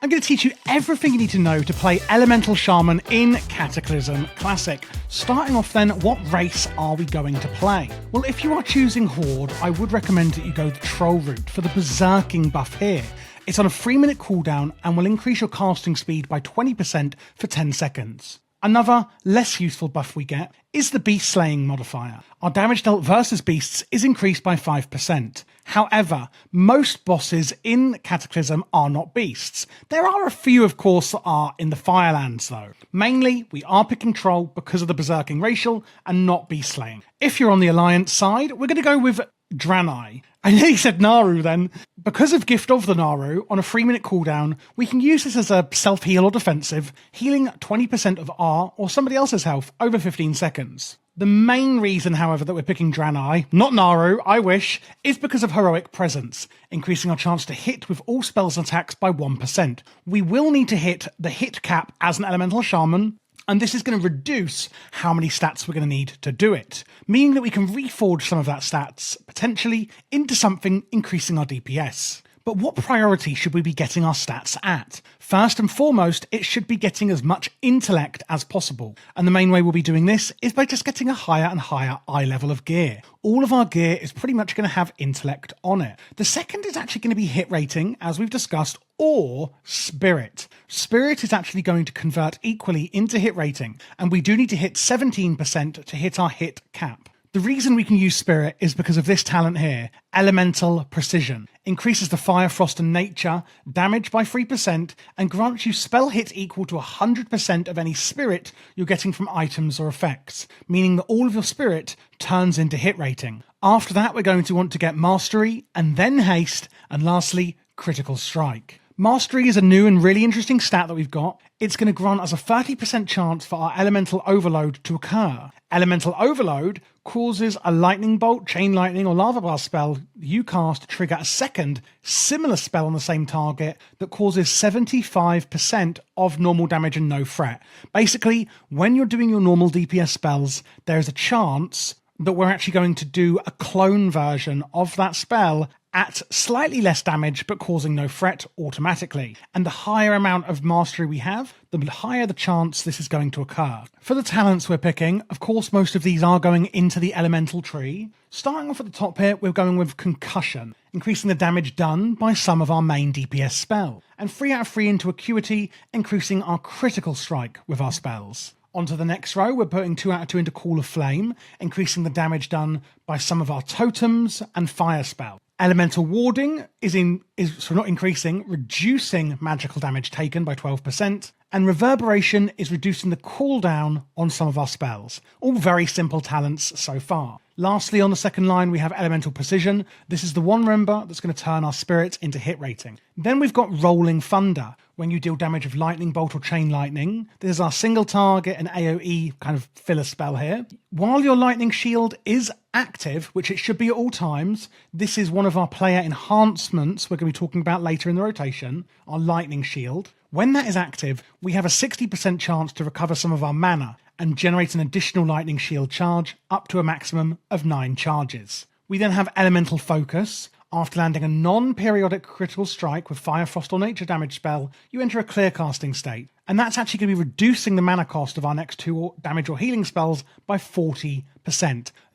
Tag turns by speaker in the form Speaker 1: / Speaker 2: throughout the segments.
Speaker 1: I'm going to teach you everything you need to know to play Elemental Shaman in Cataclysm Classic. Starting off then, what race are we going to play? Well, if you are choosing Horde, I would recommend that you go the Troll route for the Berserking buff here. It's on a 3-minute cooldown and will increase your casting speed by 20% for 10 seconds. Another, less useful buff we get is the Beast Slaying modifier. Our damage dealt versus beasts is increased by 5%. However, most bosses in Cataclysm are not beasts. There are a few, of course, that are in the Firelands, though. Mainly, we are picking Troll because of the Berserking racial and not Beast Slaying. If you're on the Alliance side, we're going to go with Draenei. I nearly said Naru then. Because of Gift of the Naru, on a 3-minute cooldown, we can use this as a self-heal or defensive, healing 20% of our or somebody else's health over 15 seconds. The main reason, however, that we're picking Draenei, not Naru, I wish, is because of Heroic Presence, increasing our chance to hit with all spells and attacks by 1%. We will need to hit the hit cap as an Elemental Shaman, and this is going to reduce how many stats we're going to need to do it, meaning that we can reforge some of that stats, potentially, into something increasing our DPS. But what priority should we be getting our stats at? First and foremost, it should be getting as much intellect as possible. And the main way we'll be doing this is by just getting a higher and higher eye level of gear. All of our gear is pretty much going to have intellect on it. The second is actually going to be hit rating, as we've discussed, or spirit. Spirit is actually going to convert equally into hit rating, and we do need to hit 17% to hit our hit cap. The reason we can use Spirit is because of this talent here, Elemental Precision. Increases the Fire, Frost and Nature damage by 3% and grants you spell hit equal to 100% of any spirit you're getting from items or effects, meaning that all of your spirit turns into hit rating. After that, we're going to want to get Mastery and then Haste, and lastly, Critical Strike. Mastery is a new and really interesting stat that we've got. It's going to grant us a 30% chance for our Elemental Overload to occur. Elemental Overload causes a lightning bolt, chain lightning, or lava blast spell you cast to trigger a second similar spell on the same target that causes 75% of normal damage and no threat. Basically, when you're doing your normal DPS spells, there's a chance that we're actually going to do a clone version of that spell at slightly less damage but causing no threat automatically. And the higher amount of mastery we have, the higher the chance this is going to occur. For the talents we're picking, of course most of these are going into the elemental tree. Starting off at the top here, we're going with Concussion, increasing the damage done by some of our main DPS spell. And 3 out of 3 into Acuity, increasing our critical strike with our spells. Onto the next row, we're putting 2 out of 2 into Call of Flame, increasing the damage done by some of our totems and fire spell. Elemental Warding reducing magical damage taken by 12%, and Reverberation is reducing the cooldown on some of our spells. All very simple talents so far. Lastly, on the second line, we have Elemental Precision. This is the one member that's going to turn our spirit into hit rating. Then we've got Rolling Thunder. When you deal damage of Lightning Bolt or Chain Lightning, this is our single target and AoE kind of filler spell here. While your Lightning Shield is active, which it should be at all times, this is one of our player enhancements we're going to be talking about later in the rotation, our Lightning Shield. When that is active, we have a 60% chance to recover some of our mana and generate an additional Lightning Shield charge up to a maximum of 9 charges. We then have Elemental Focus. After landing a non-periodic critical strike with Fire, Frost or Nature damage spell, you enter a clear casting state. And that's actually going to be reducing the mana cost of our next 2 damage or healing spells by 40%.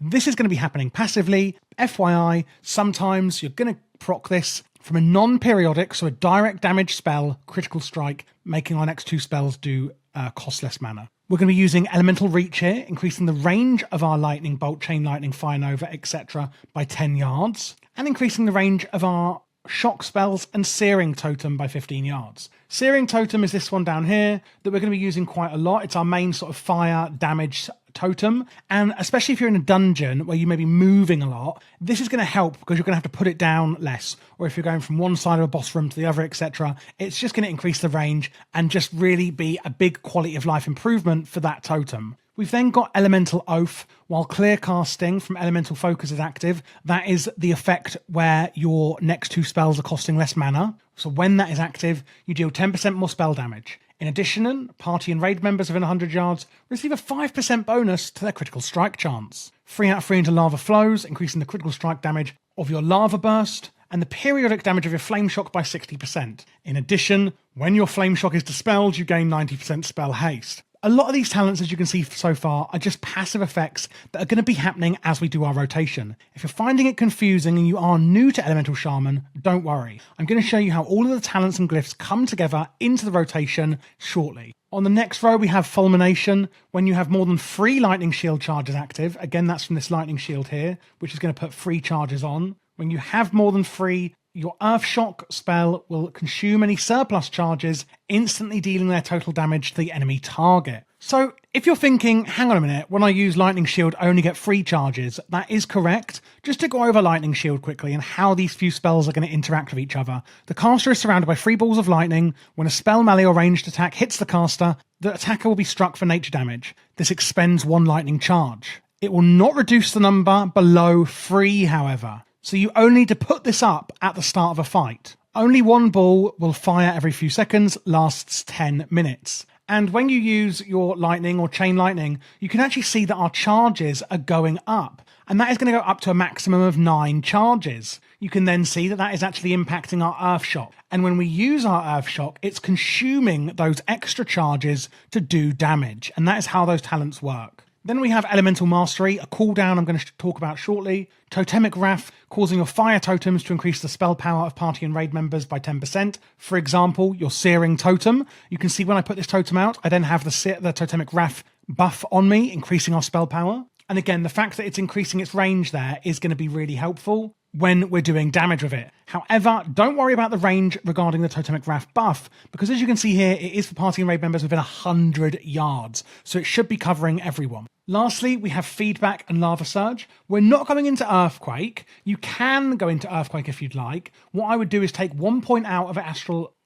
Speaker 1: This is going to be happening passively. FYI, sometimes you're going to proc this from a non-periodic, so a direct damage spell, critical strike, making our next 2 spells do cost less mana. We're going to be using Elemental Reach here, increasing the range of our Lightning Bolt, Chain Lightning, Fire Nova, etc. by 10 yards, and increasing the range of our Shock spells and Searing Totem by 15 yards. Searing Totem is this one down here that we're going to be using quite a lot. It's our main sort of fire damage totem, and especially if you're in a dungeon where you may be moving a lot, this is going to help because you're going to have to put it down less, or if you're going from one side of a boss room to the other, etc., it's just going to increase the range and just really be a big quality of life improvement for that totem. We've then got Elemental Oath. While clear casting from Elemental Focus is active, that is the effect where your next 2 spells are costing less mana. So when that is active, you deal 10% more spell damage. In addition, party and raid members within 100 yards receive a 5% bonus to their critical strike chance. 3 out of 3 into Lava Flows, increasing the critical strike damage of your Lava Burst, and the periodic damage of your Flame Shock by 60%. In addition, when your Flame Shock is dispelled, you gain 90% spell haste. A lot of these talents, as you can see so far, are just passive effects that are going to be happening as we do our rotation. If you're finding it confusing and you are new to Elemental Shaman, don't worry. I'm going to show you how all of the talents and glyphs come together into the rotation shortly. On the next row, we have Fulmination. When you have more than 3 lightning shield charges active, again, that's from this lightning shield here, which is going to put 3 charges on. When you have more than 3, your Earth Shock spell will consume any surplus charges, instantly dealing their total damage to the enemy target. So, if you're thinking, hang on a minute, when I use Lightning Shield I only get 3 charges, that is correct. Just to go over Lightning Shield quickly and how these few spells are going to interact with each other. The caster is surrounded by 3 balls of lightning. When a spell, melee or ranged attack hits the caster, the attacker will be struck for nature damage. This expends 1 lightning charge. It will not reduce the number below 3, however. So you only need to put this up at the start of a fight. Only 1 ball will fire every few seconds, lasts 10 minutes. And when you use your lightning or chain lightning, you can actually see that our charges are going up. And that is going to go up to a maximum of 9 charges. You can then see that that is actually impacting our Earth Shock. And when we use our Earth Shock, it's consuming those extra charges to do damage. And that is how those talents work. Then we have Elemental Mastery, a cooldown I'm going to talk about shortly. Totemic Wrath, causing your fire totems to increase the spell power of party and raid members by 10%. For example, your Searing Totem. You can see when I put this totem out, I then have the Totemic Wrath buff on me, increasing our spell power. And again, the fact that it's increasing its range there is going to be really helpful when we're doing damage with it. However, don't worry about the range regarding the Totemic Wrath buff, because as you can see here, it is for party and raid members within 100 yards, so it should be covering everyone. Lastly, we have Feedback and Lava Surge. We're not going into Earthquake. You can go into Earthquake if you'd like. What I would do is take 1 point out of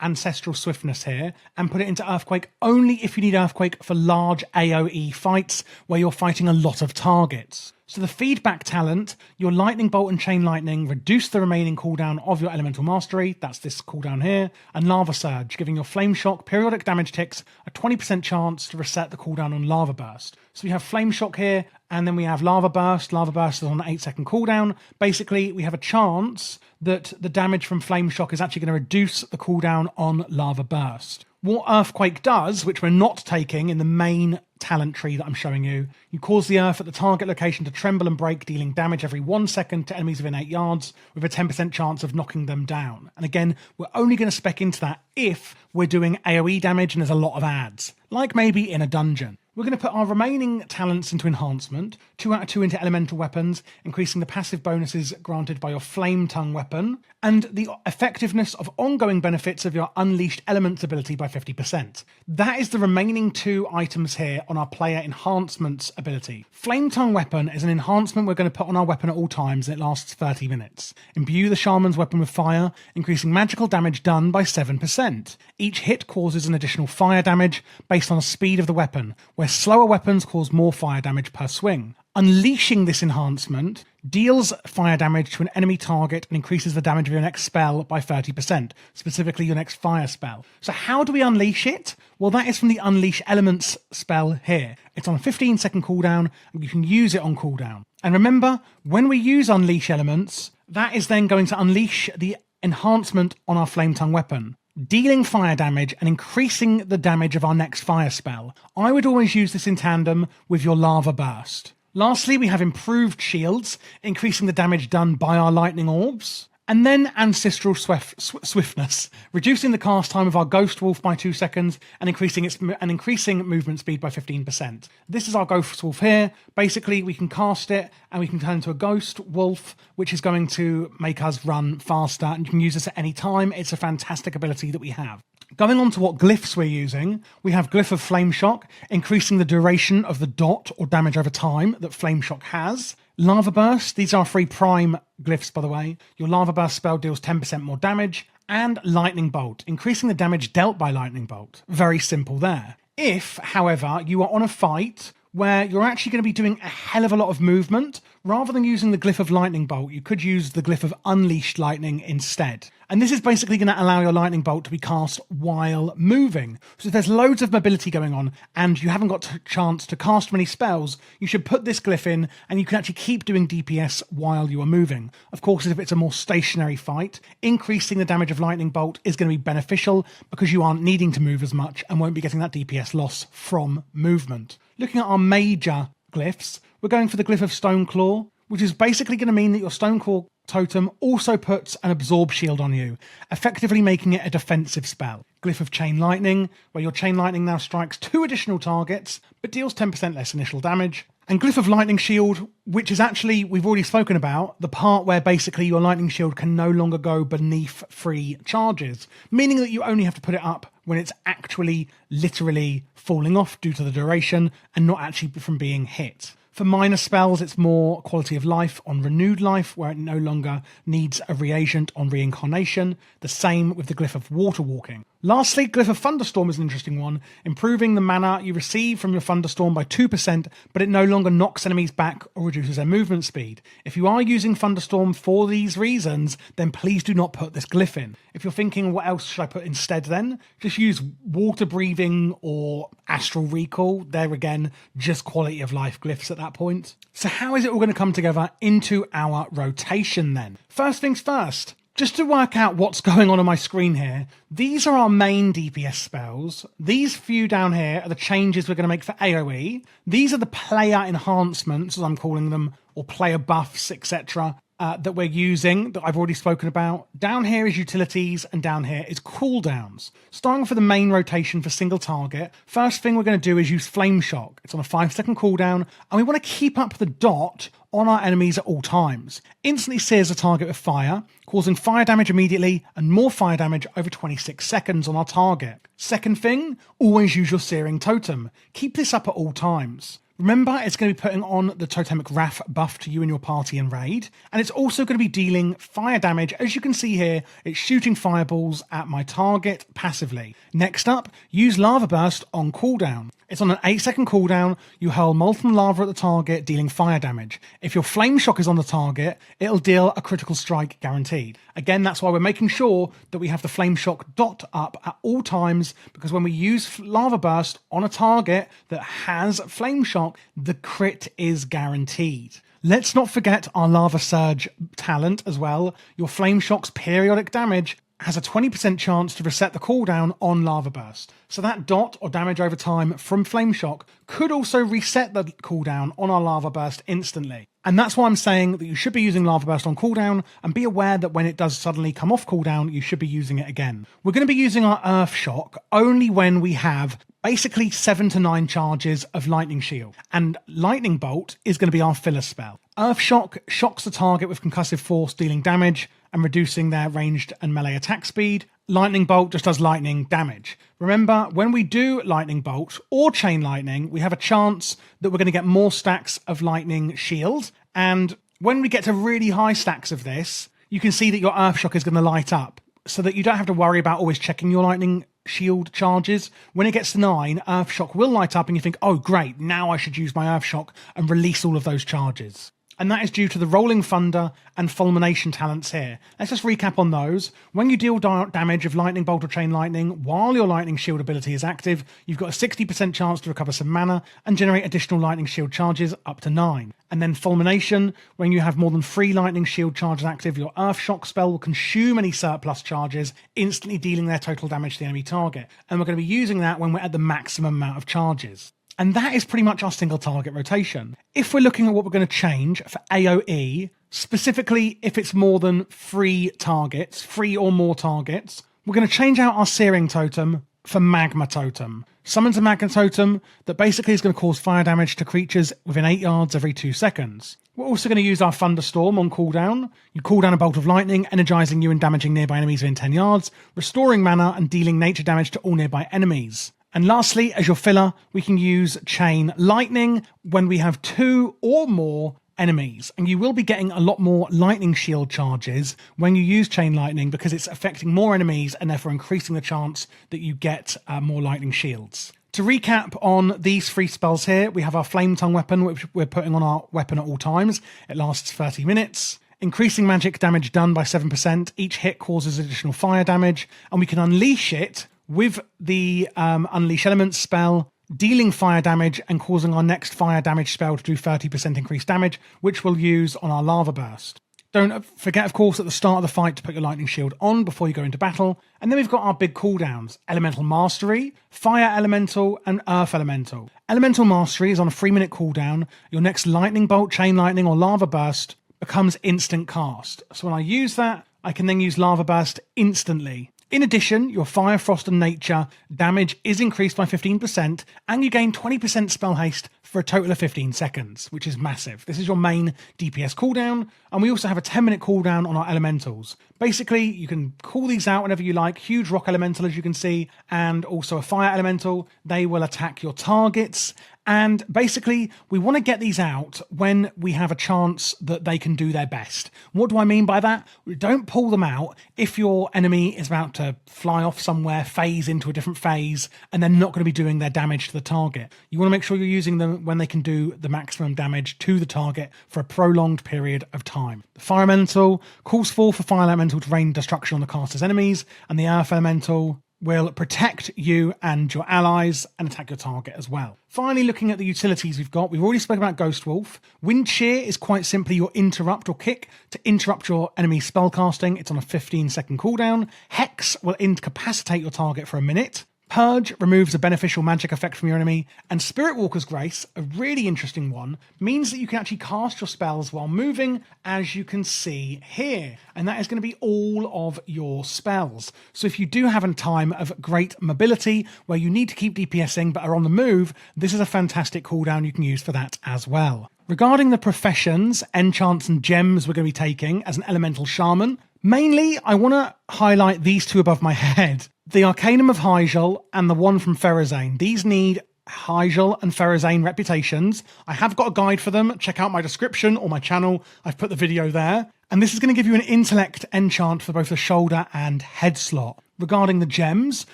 Speaker 1: Ancestral Swiftness here and put it into Earthquake only if you need Earthquake for large AoE fights where you're fighting a lot of targets. So the Feedback talent, your Lightning Bolt and Chain Lightning reduce the remaining cooldown of your Elemental Mastery, that's this cooldown here, and Lava Surge, giving your Flame Shock periodic damage ticks a 20% chance to reset the cooldown on Lava Burst. So we have Flame Shock here, and then we have Lava Burst. Lava Burst is on an 8-second cooldown. Basically, we have a chance that the damage from Flame Shock is actually going to reduce the cooldown on Lava Burst. What Earthquake does, which we're not taking in the main talent tree that I'm showing you, you cause the earth at the target location to tremble and break, dealing damage every 1 second to enemies within 8 yards, with a 10% chance of knocking them down. And again, we're only going to spec into that if we're doing AoE damage and there's a lot of adds, like maybe in a dungeon. We're going to put our remaining talents into Enhancement, 2 out of 2 into Elemental Weapons, increasing the passive bonuses granted by your Flame Tongue weapon, and the effectiveness of ongoing benefits of your Unleashed Elements ability by 50%. That is the remaining 2 items here on our Player Enhancements ability. Flame Tongue weapon is an enhancement we're going to put on our weapon at all times, and it lasts 30 minutes. Imbue the Shaman's weapon with fire, increasing magical damage done by 7%. Each hit causes an additional fire damage based on the speed of the weapon, where slower weapons cause more fire damage per swing. Unleashing this enhancement deals fire damage to an enemy target and increases the damage of your next spell by 30%, specifically your next fire spell. So how do we unleash it? Well, that is from the Unleash Elements spell here. It's on a 15-second cooldown, and you can use it on cooldown. And remember, when we use Unleash Elements, that is then going to unleash the enhancement on our Flame Tongue weapon, dealing fire damage and increasing the damage of our next fire spell. I would always use this in tandem with your Lava Burst. Lastly, we have Improved Shields, increasing the damage done by our Lightning Orbs. And then Ancestral Swiftness, reducing the cast time of our Ghost Wolf by 2 seconds and increasing movement speed by 15%. This is our Ghost Wolf here. Basically, we can cast it and we can turn into a Ghost Wolf, which is going to make us run faster, and you can use this at any time. It's a fantastic ability that we have. Going on to what glyphs we're using, we have Glyph of Flame Shock, increasing the duration of the dot or damage over time that Flame Shock has. Lava Burst, these are 3 prime glyphs, by the way. Your Lava Burst spell deals 10% more damage. And Lightning Bolt, increasing the damage dealt by Lightning Bolt. Very simple there. If, however, you are on a fight where you're actually going to be doing a hell of a lot of movement. Rather than using the Glyph of Lightning Bolt, you could use the Glyph of Unleashed Lightning instead. And this is basically going to allow your Lightning Bolt to be cast while moving. So if there's loads of mobility going on and you haven't got a chance to cast many spells, you should put this Glyph in and you can actually keep doing DPS while you are moving. Of course, if it's a more stationary fight, increasing the damage of Lightning Bolt is going to be beneficial because you aren't needing to move as much and won't be getting that DPS loss from movement. Looking at our major glyphs, we're going for the Glyph of Stoneclaw, which is basically going to mean that your Stoneclaw totem also puts an absorb shield on you, effectively making it a defensive spell. Glyph of Chain Lightning, where your Chain Lightning now strikes 2 additional targets, but deals 10% less initial damage. And Glyph of Lightning Shield, which is actually, we've already spoken about, the part where basically your Lightning Shield can no longer go beneath 3 charges, meaning that you only have to put it up when it's actually literally falling off due to the duration and not actually from being hit. For minor spells, it's more quality of life on renewed life, where it no longer needs a reagent on reincarnation. The same with the Glyph of Water Walking. Lastly, Glyph of Thunderstorm is an interesting one, improving the mana you receive from your Thunderstorm by 2%, but it no longer knocks enemies back or reduces their movement speed. If you are using Thunderstorm for these reasons, then please do not put this glyph in. If you're thinking, what else should I put instead then? Just use Water Breathing or Astral Recall. They're again, just quality of life glyphs at that point. So how is it all going to come together into our rotation then? First things first. Just to work out what's going on my screen here, these are our main DPS spells. These few down here are the changes we're going to make for AoE. These are the player enhancements, as I'm calling them, or player buffs, etc., that we're using, that I've already spoken about. Down here is utilities, and down here is cooldowns. Starting for the main rotation for single target, first thing we're going to do is use Flame Shock. It's on a 5-second cooldown, and we want to keep up the dot on our enemies at all times. Instantly sears a target with fire, causing fire damage immediately and more fire damage over 26 seconds on our target. Second thing, always use your Searing Totem. Keep this up at all times. Remember, it's going to be putting on the Totemic Wrath buff to you and your party in raid, and it's also going to be dealing fire damage. As you can see here, it's shooting fireballs at my target passively. Next up, use Lava Burst on cooldown. It's on an 8-second cooldown. You hurl molten lava at the target, dealing fire damage. If your Flame Shock is on the target, it'll deal a critical strike guaranteed. Again, that's why we're making sure that we have the Flame Shock dot up at all times, because when we use Lava Burst on a target that has Flame Shock, the crit is guaranteed. Let's not forget our Lava Surge talent as well. Your Flame Shock's periodic damage has a 20% chance to reset the cooldown on Lava Burst. So that dot or damage over time from Flame Shock could also reset the cooldown on our Lava Burst instantly. And that's why I'm saying that you should be using Lava Burst on cooldown, and be aware that when it does suddenly come off cooldown, you should be using it again. We're going to be using our Earth Shock only when we have basically 7 to 9 charges of Lightning Shield, and Lightning Bolt is going to be our filler spell. Earth Shock shocks the target with concussive force, dealing damage and reducing their ranged and melee attack speed. Lightning Bolt just does lightning damage. Remember, when we do Lightning Bolt or Chain Lightning, we have a chance that we're going to get more stacks of Lightning Shield, and when we get to really high stacks of this, you can see that your Earth Shock is going to light up, so that you don't have to worry about always checking your Lightning Shield charges. When it gets to 9, Earth Shock will light up and you think, oh great, now I should use my Earth Shock and release all of those charges. And that is due to the Rolling Thunder and Fulmination talents here. Let's just recap on those. When you deal damage of Lightning Bolt or Chain Lightning while your Lightning Shield ability is active, you've got a 60% chance to recover some mana and generate additional Lightning Shield charges up to 9. And then Fulmination, when you have more than 3 Lightning Shield charges active, your Earth Shock spell will consume any surplus charges, instantly dealing their total damage to the enemy target. And we're going to be using that when we're at the maximum amount of charges. And that is pretty much our single target rotation. If we're looking at what we're going to change for AoE, specifically if it's more than 3 targets, 3 or more targets, we're going to change out our Searing Totem for Magma Totem. Summons a Magma Totem that basically is going to cause fire damage to creatures within 8 yards every 2 seconds. We're also going to use our Thunderstorm on cooldown. You cool down a bolt of lightning, energizing you and damaging nearby enemies within 10 yards, restoring mana and dealing nature damage to all nearby enemies. And lastly, as your filler, we can use Chain Lightning when we have 2 or more enemies. And you will be getting a lot more Lightning Shield charges when you use Chain Lightning, because it's affecting more enemies and therefore increasing the chance that you get more Lightning Shields. To recap on these 3 spells here, we have our Flame Tongue weapon, which we're putting on our weapon at all times. It lasts 30 minutes. Increasing magic damage done by 7%. Each hit causes additional fire damage, and we can unleash it with the Unleash Elements spell, dealing fire damage and causing our next fire damage spell to do 30% increased damage, which we'll use on our Lava Burst. Don't forget, of course, at the start of the fight to put your Lightning Shield on before you go into battle. And then we've got our big cooldowns: Elemental Mastery, Fire Elemental, and Earth Elemental. Elemental Mastery is on a 3-minute cooldown. Your next Lightning Bolt, Chain Lightning, or Lava Burst becomes instant cast. So when I use that, I can then use Lava Burst instantly. In addition, your Fire, Frost, and Nature damage is increased by 15%, and you gain 20% spell haste for a total of 15 seconds, which is massive. This is your main DPS cooldown, and we also have a 10-minute cooldown on our elementals. Basically, you can call these out whenever you like. Huge Rock Elemental, as you can see, and also a Fire Elemental. They will attack your targets, and basically, we want to get these out when we have a chance that they can do their best. What do I mean by that? Don't pull them out if your enemy is about to fly off somewhere, phase into a different phase, and they're not going to be doing their damage to the target. You want to make sure you're using them when they can do the maximum damage to the target for a prolonged period of time. The Fire Elemental calls for Fire Elemental to rain destruction on the caster's enemies, and the Earth Elemental will protect you and your allies and attack your target as well. Finally, looking at the utilities we've already spoken about Ghost Wolf. Wind Shear is quite simply your interrupt or kick to interrupt your enemy's spellcasting. It's on a 15-second cooldown. Hex will incapacitate your target for a minute. Purge removes a beneficial magic effect from your enemy, and Spirit Walker's Grace, a really interesting one, means that you can actually cast your spells while moving, as you can see here, and that is going to be all of your spells. So if you do have a time of great mobility where you need to keep DPSing but are on the move, this is a fantastic cooldown you can use for that as well. Regarding the professions, enchants and gems we're going to be taking as an elemental shaman, mainly I want to highlight these 2 above my head. The Arcanum of Hyjal and the one from Pharazane. These need Hyjal and Pharazane reputations. I have got a guide for them. Check out my description or my channel. I've put the video there. And this is going to give you an intellect enchant for both the shoulder and head slot. Regarding the gems,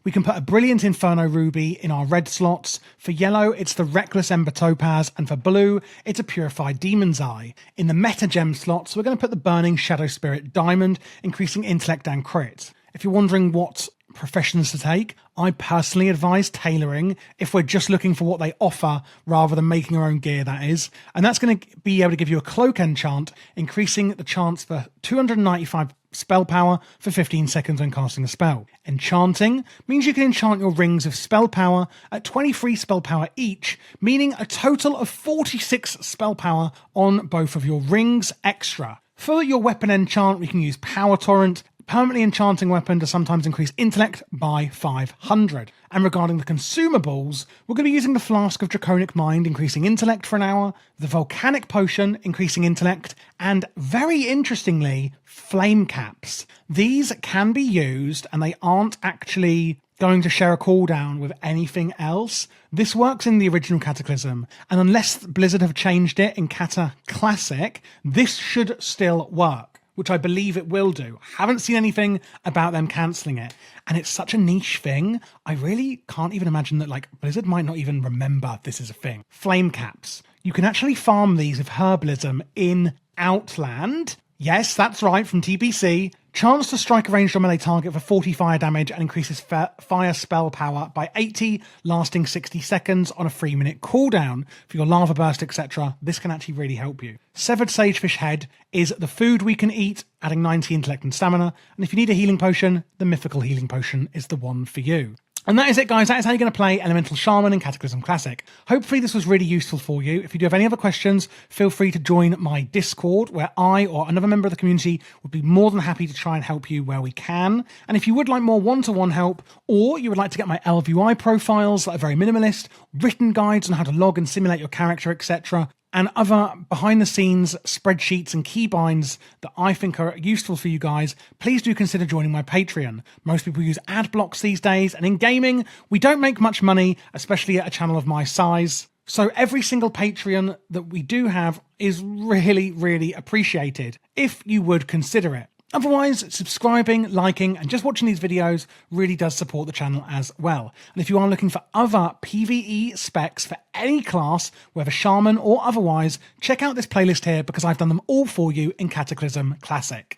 Speaker 1: we can put a Brilliant Inferno Ruby in our red slots. For yellow, it's the Reckless Ember Topaz, and for blue, it's a Purified Demon's Eye. In the meta gem slots, we're going to put the Burning Shadow Spirit Diamond, increasing intellect and crit. If you're wondering what professions to take, I personally advise tailoring if we're just looking for what they offer rather than making our own gear, that is. And that's going to be able to give you a cloak enchant, increasing the chance for 295 spell power for 15 seconds when casting a spell. Enchanting means you can enchant your rings of spell power at 23 spell power each, meaning a total of 46 spell power on both of your rings extra. For your weapon enchant, we can use Power Torrent, permanently enchanting weapon to sometimes increase intellect by 500. And regarding the consumables, we're going to be using the Flask of Draconic Mind, increasing intellect for an hour, the Volcanic Potion, increasing intellect, and very interestingly, Flame Caps. These can be used, and they aren't actually going to share a cooldown with anything else. This works in the original Cataclysm, and unless Blizzard have changed it in Cataclysm, this should still work, which I believe it will do. Haven't seen anything about them cancelling it. And it's such a niche thing, I really can't even imagine that Blizzard might not even remember this is a thing. Flame Caps. You can actually farm these with Herbalism in Outland. Yes, that's right, from TBC. Chance to strike a ranged or melee target for 40 fire damage and increases fire spell power by 80, lasting 60 seconds on a 3-minute cooldown. For your Lava Burst, etc., this can actually really help you. Severed Sagefish Head is the food we can eat, adding 90 intellect and stamina. And if you need a healing potion, the Mythical Healing Potion is the one for you. And that is it, guys. That is how you're going to play Elemental Shaman in Cataclysm Classic. Hopefully this was really useful for you. If you do have any other questions, feel free to join my Discord, where I or another member of the community would be more than happy to try and help you where we can. And if you would like more one-to-one help, or you would like to get my LVI profiles that are very minimalist, written guides on how to log and simulate your character, etc., and other behind-the-scenes spreadsheets and keybinds that I think are useful for you guys, please do consider joining my Patreon. Most people use ad blocks these days, and in gaming, we don't make much money, especially at a channel of my size. So every single Patreon that we do have is really, really appreciated, if you would consider it. Otherwise, subscribing, liking, and just watching these videos really does support the channel as well. And if you are looking for other PvE specs for any class, whether Shaman or otherwise, check out this playlist here because I've done them all for you in Cataclysm Classic.